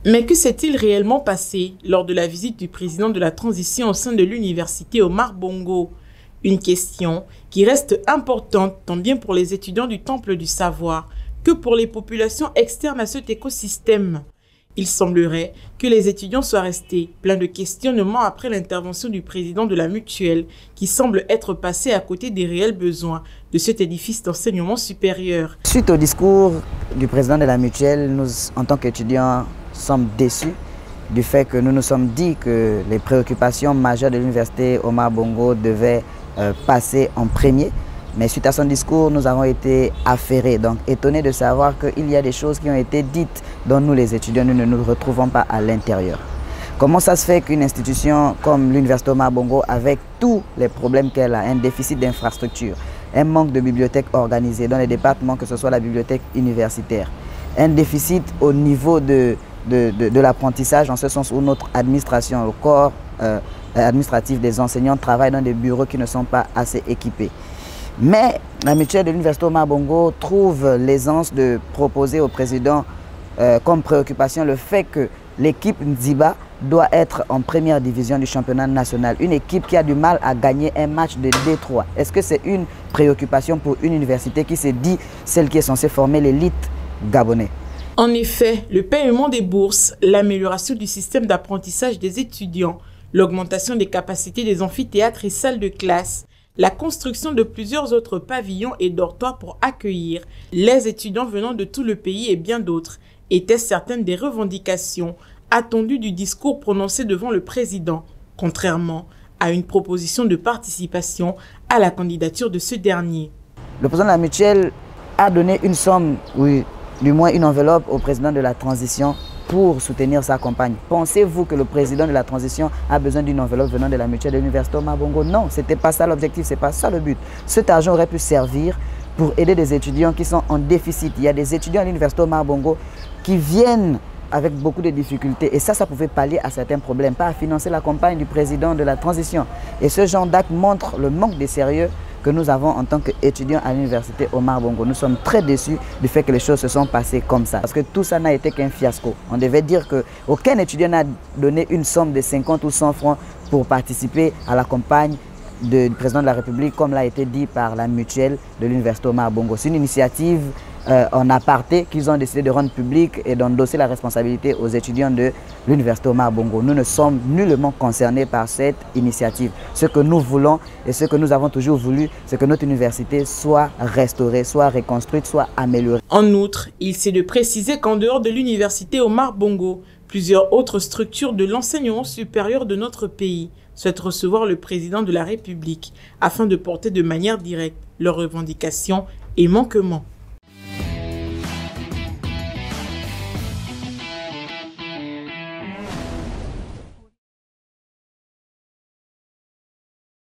Mais que s'est-il réellement passé lors de la visite du président de la transition au sein de l'université Omar Bongo? Une question qui reste importante tant bien pour les étudiants du Temple du Savoir que pour les populations externes à cet écosystème. Il semblerait que les étudiants soient restés pleins de questionnements après l'intervention du président de la mutuelle qui semble être passé à côté des réels besoins de cet édifice d'enseignement supérieur. Suite au discours du président de la mutuelle, nous, en tant qu'étudiants, sommes déçus du fait que nous nous sommes dit que les préoccupations majeures de l'université Omar Bongo devaient passer en premier. Mais suite à son discours, nous avons été affairés, donc étonnés de savoir qu'il y a des choses qui ont été dites dont nous, les étudiants, nous ne nous retrouvons pas à l'intérieur. Comment ça se fait qu'une institution comme l'université Omar Bongo, avec tous les problèmes qu'elle a, un déficit d'infrastructures, un manque de bibliothèques organisées dans les départements, que ce soit la bibliothèque universitaire, un déficit au niveau de l'apprentissage, en ce sens où notre administration, le corps administratif des enseignants travaillent dans des bureaux qui ne sont pas assez équipés. Mais la mutuelle de l'université Omar Bongo trouve l'aisance de proposer au président comme préoccupation le fait que l'équipe Nziba doit être en première division du championnat national. Une équipe qui a du mal à gagner un match de D3. Est-ce que c'est une préoccupation pour une université qui se dit celle qui est censée former l'élite gabonais? En effet, le paiement des bourses, l'amélioration du système d'apprentissage des étudiants, l'augmentation des capacités des amphithéâtres et salles de classe, la construction de plusieurs autres pavillons et dortoirs pour accueillir les étudiants venant de tout le pays et bien d'autres étaient certaines des revendications attendues du discours prononcé devant le président, contrairement à une proposition de participation à la candidature de ce dernier. Le président de la mutuelle a donné une somme, oui, du moins une enveloppe au président de la transition pour soutenir sa campagne. Pensez-vous que le président de la transition a besoin d'une enveloppe venant de la mutuelle de l'université Omar Bongo? Non, ce n'était pas ça l'objectif, ce n'est pas ça le but. Cet argent aurait pu servir pour aider des étudiants qui sont en déficit. Il y a des étudiants à l'université Omar Bongo qui viennent avec beaucoup de difficultés et ça pouvait pallier à certains problèmes, pas à financer la campagne du président de la transition. Et ce genre d'acte montre le manque de sérieux que nous avons en tant qu'étudiants à l'université Omar Bongo. Nous sommes très déçus du fait que les choses se sont passées comme ça. Parce que tout ça n'a été qu'un fiasco. On devait dire qu'aucun étudiant n'a donné une somme de 50 ou 100 francs pour participer à la campagne du président de la République, comme l'a été dit par la mutuelle de l'université Omar Bongo. C'est une initiative en aparté qu'ils ont décidé de rendre publique et d'endosser la responsabilité aux étudiants de l'université Omar Bongo. Nous ne sommes nullement concernés par cette initiative. Ce que nous voulons et ce que nous avons toujours voulu, c'est que notre université soit restaurée, soit reconstruite, soit améliorée. En outre, il s'est de préciser qu'en dehors de l'université Omar Bongo, plusieurs autres structures de l'enseignement supérieur de notre pays souhaitent recevoir le président de la République afin de porter de manière directe leurs revendications et manquements.